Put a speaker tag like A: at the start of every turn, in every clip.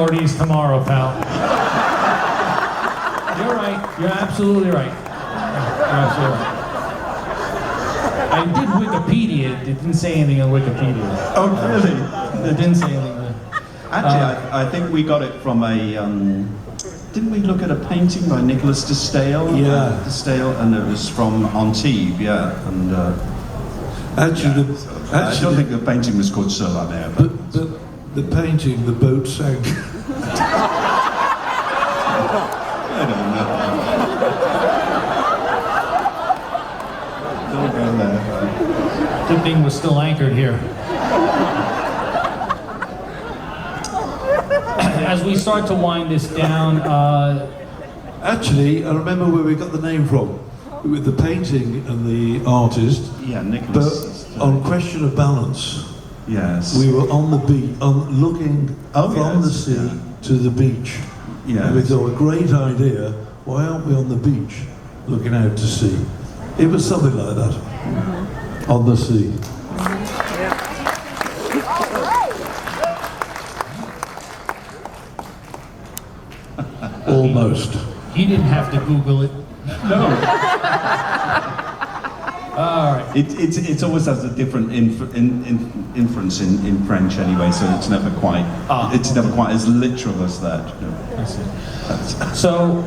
A: authorities tomorrow, pal. You're right. You're absolutely right. You're absolutely right. I did Wikipedia. It didn't say anything on Wikipedia.
B: Oh, really?
A: It didn't say anything.
B: Actually, I think we got it from a. Didn't we look at a painting by Nicholas de Stale?
C: Yeah.
B: De Stale, and it was from Antibes, yeah. And
C: Actually,
B: I don't think the painting was called Sur La Mer, but
C: the painting, the boat sank.
B: I don't know. Don't go there.
A: Good thing we're still anchored here. As we start to wind this down,
C: Actually, I remember where we got the name from, with the painting and the artist.
B: Yeah, Nicholas.
C: But on question of balance,
B: Yes.
C: we were on the beach, looking from the sea to the beach.
B: Yeah.
C: And we thought, a great idea, why aren't we on the beach looking out to sea? It was something like that, on the sea. Almost.
A: he didn't have to Google it.
B: No.
A: All right.
B: It always has a different inference in French anyway, so it's never quite as literal as that. You know.
A: I see. So,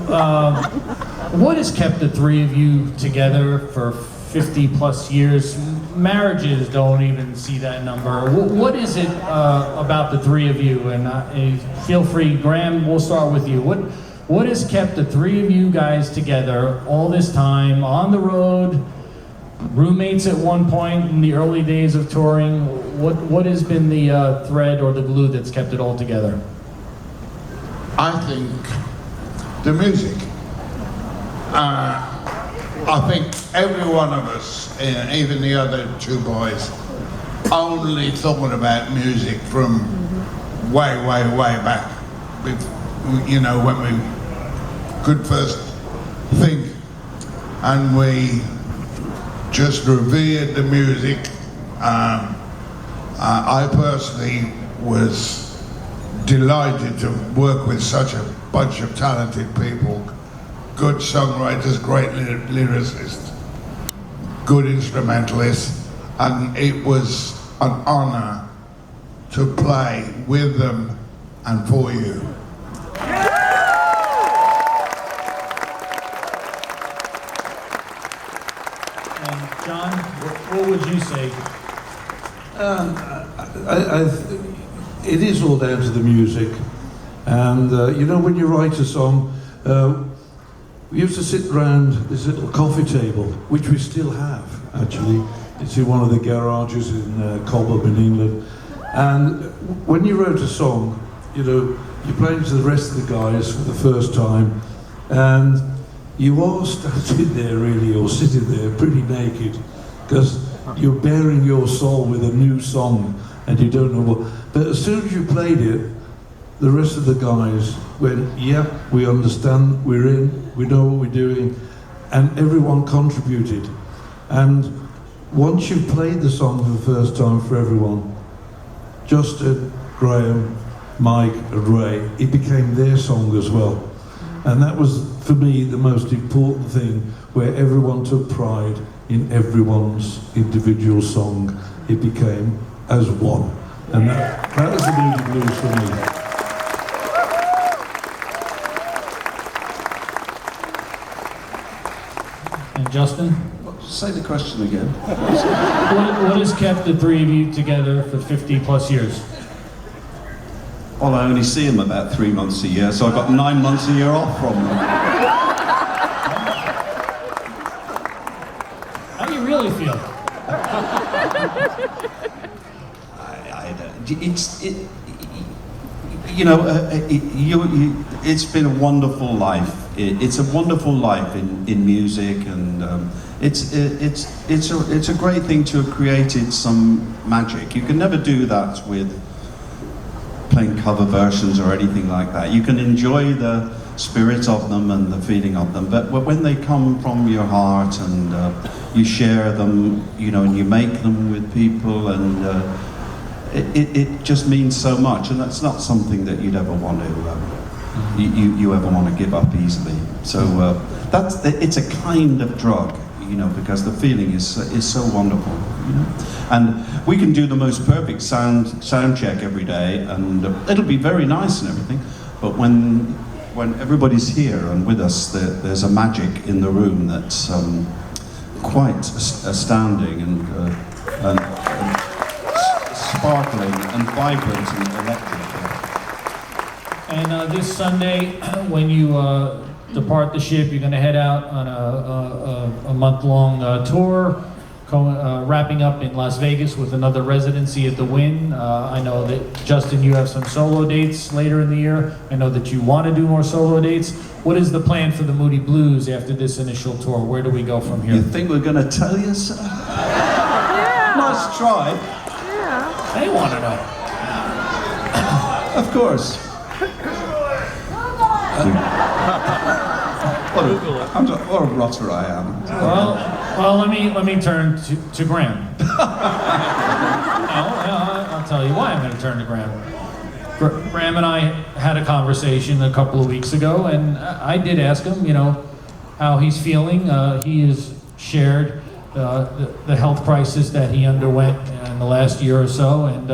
A: what has kept the three of you together for 50 plus years? Marriages don't even see that number. What is it about the three of you? And feel free, Graham, we'll start with you. What has kept the three of you guys together all this time, on the road, roommates at one point in the early days of touring? What has been the thread or the glue that's kept it all together?
D: I think the music. I think every one of us, even the other two boys, only thought about music from way back. You know, when we could first think, and we just revered the music. I personally was delighted to work with such a bunch of talented people, good songwriters, great lyricists, good instrumentalists, and it was an honor to play with them and for you.
A: And John, what would you say?
C: It is all down to the music, and you know, when you write a song, we used to sit around this little coffee table, which we still have actually. It's in one of the garages in Cobham in England, and when you wrote a song, you know, you're playing to the rest of the guys for the first time, and you are standing there really, or sitting there pretty naked, because you're bearing your soul with a new song, and you don't know what. But as soon as you played it, the rest of the guys went, yeah, we understand, we're in, we know what we're doing, and everyone contributed. And once you've played the song for the first time for everyone, Justin, Graham, Mike and Ray, it became their song as well. And that was, for me, the most important thing, where everyone took pride in everyone's individual song. It became as one. And that was the Moody Blues for me.
A: And Justin?
B: Say the question again.
A: What has kept the three of you together for 50 plus years?
B: Well, I only see them about 3 months a year, so I've got 9 months a year off from them.
A: How do you really feel?
B: It's been a wonderful life. It's a wonderful life in music, and it's a great thing to have created some magic. You can never do that with playing cover versions or anything like that. You can enjoy the spirit of them and the feeling of them, but when they come from your heart and you share them, you know, and you make them with people, and it just means so much, and that's not something that you'd ever want to you ever want to give up easily. So it's a kind of drug, because the feeling is so wonderful, And we can do the most perfect sound check every day, and it'll be very nice and everything. But when everybody's here and with us, there's a magic in the room that's quite astounding and sparkling and vibrant and electric.
A: And this Sunday, when you depart the ship, you're going to head out on a month-long tour, wrapping up in Las Vegas with another residency at the Wynn. I know that, Justin, you have some solo dates later in the year. I know that you want to do more solo dates. What is the plan for the Moody Blues after this initial tour? Where do we go from here?
B: You think we're going to tell you, sir?
E: Yeah.
B: Nice try.
E: Yeah.
A: They want to know.
B: Of course. What a rotter I am.
A: Well, let me turn to Graham. I'll tell you why I'm going to turn to Graham. Graham and I had a conversation a couple of weeks ago, and I did ask him, how he's feeling. He has shared the health crisis that he underwent in the last year or so, and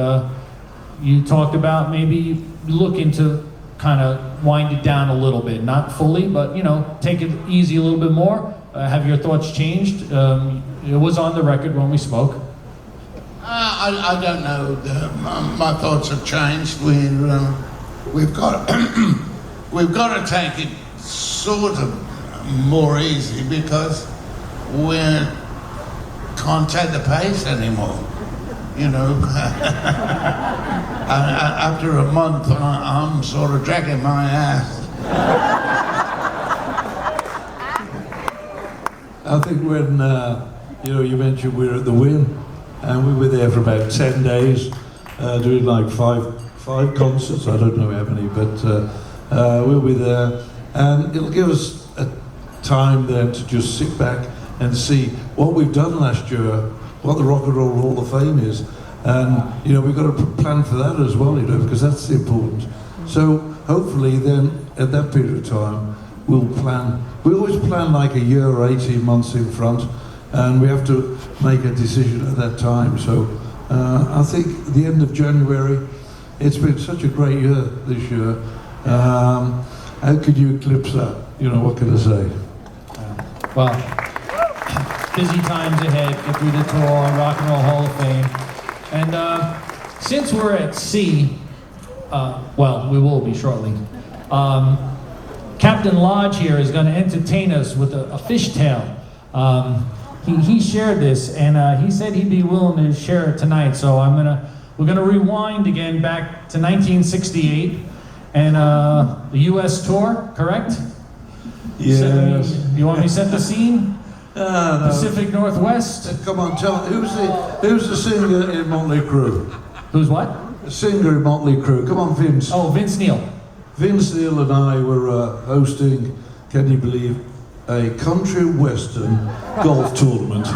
A: you talked about maybe looking to kind of wind it down a little bit, not fully, but take it easy a little bit more. Have your thoughts changed? It was on the record when we spoke.
D: I don't know. My thoughts have changed. We've got we've got to take it sort of more easy because we can't take the pace anymore. After a month, I'm sort of dragging my ass.
C: I think when you mentioned we were at the Wynn, and we were there for about 10 days, doing like five concerts. I don't know how many, but we'll be there, and it'll give us a time then to just sit back and see what we've done last year, what the Rock and Roll Hall of Fame is. And we've got to plan for that as well, because that's important. So hopefully then at that period of time we'll plan. We always plan like a year or 18 months in front, and we have to make a decision at that time. So I think the end of January, it's been such a great year this year. How could you eclipse that? What can I say?
A: Well, busy times ahead, get through the tour, Rock and Roll Hall of Fame. And since we're at sea, we will be shortly, Captain Lodge here is going to entertain us with a fish tale. He shared this, and he said he'd be willing to share it tonight. So we're gonna rewind again back to 1968 and the U.S. tour, correct?
C: Yes.
A: You want me to set the scene?
C: No.
A: Pacific Northwest.
C: Come on, tell me, who's the singer in Motley Crue?
A: Who's what?
C: The singer in Motley Crue. Come on, Vince.
A: Oh, Vince Neil.
C: Vince Neil and I were hosting, can you believe, a country western golf tournament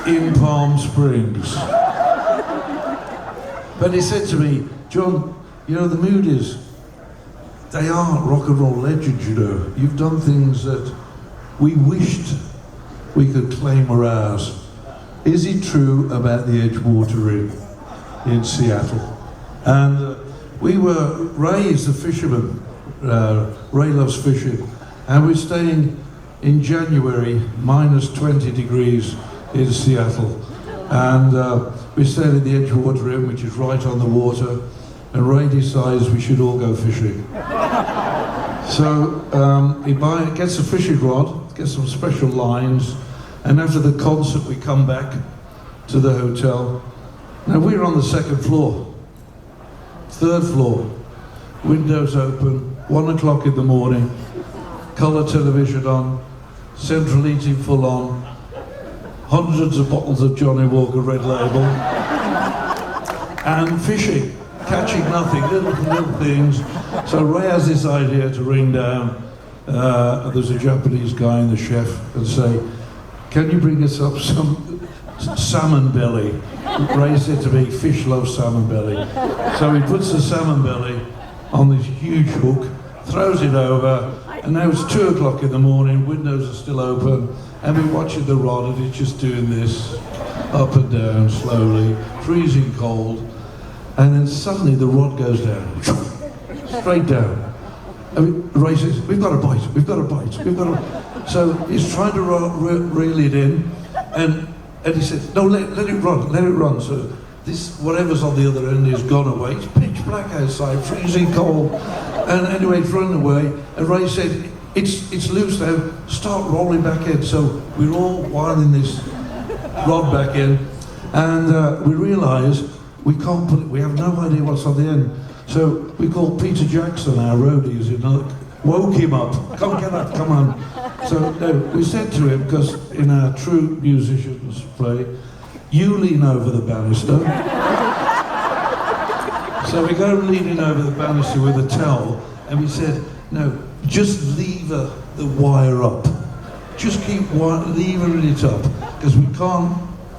C: in Palm Springs. But he said to me, John, the Moodies, they are rock and roll legends, You've done things that we wished we could claim were ours. Is it true about the Edgewater Inn in Seattle? And we were raised a fisherman. Ray loves fishing. And we're staying in January, minus 20 degrees in Seattle. And we stayed at the Edgewater Inn, which is right on the water. And Ray decides we should all go fishing. So he gets a fishing rod, gets some special lines, and after the concert we come back to the hotel. Now we're on the second floor, third floor, windows open, 1 o'clock in the morning, colour television on, central heating full on, hundreds of bottles of Johnny Walker Red Label, and fishing. Catching nothing, little things. So Ray has this idea to ring down, there's a Japanese guy in the chef, and say, can you bring us up some salmon belly. Ray said to me, fish love salmon belly. So he puts the salmon belly on this huge hook, throws it over, and now it's 2 o'clock in the morning, windows are still open, and we're watching the rod and it's just doing this, up and down, slowly, freezing cold, and then suddenly the rod goes down, straight down. And Ray says, we've got a bite, we've got a bite, we've got a... So he's trying to reel it in, and he said, no, let it run, let it run. So this, whatever's on the other end is gone away. It's pitch black outside, freezing cold. And anyway, it's running away. And Ray said, it's loose now, start rolling back in. So we're all winding this rod back in. And we realise we can't put it, we have no idea what's on the end. So we called Peter Jackson, our roadies, woke him up. Come get up, come on. So no, we said to him, because in our true musicians play, you lean over the banister. So we go leaning over the banister with a towel, and we said, no, just lever the wire up. Just keep levering it up, because we can't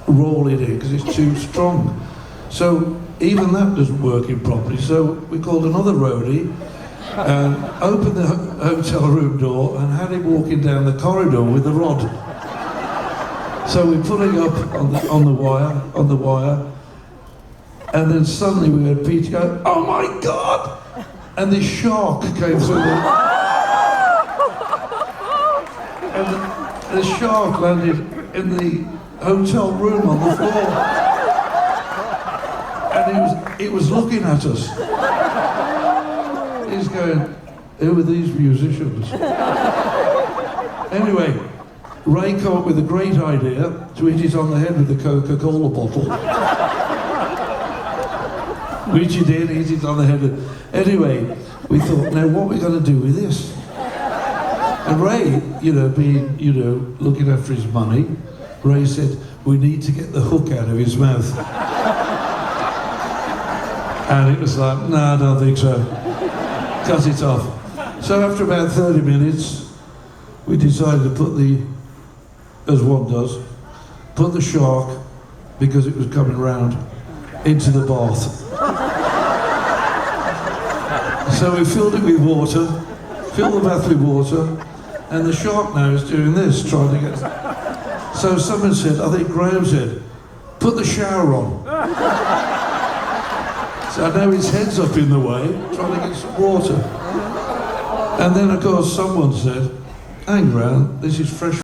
C: roll it in, because it's too strong. So even that doesn't work in properly. So we called another roadie, and opened the hotel room door and had him walking down the corridor with the rod. So we're pulling up on the wire, and then suddenly we heard Peter go, oh my God! And this shark came through and the shark landed in the hotel room on the floor. And it was looking at us. He's going, who are these musicians? Anyway, Ray came up with a great idea to hit it on the head with the Coca-Cola bottle. Which he did, hit it on the head. Anyway, we thought, now what are we going to do with this? And Ray, being, looking after his money, Ray said, we need to get the hook out of his mouth. And it was like, no, I don't think so. Cut it off. So after about 30 minutes, we decided to put as one does, put the shark, because it was coming round, into the bath. So we filled it with water, filled the bath with water, and the shark now is doing this, trying to get... So someone said, I think Graham said, put the shower on. So now his head's up in the way, trying to get some water. And then, of course, someone said, hang round, this is fresh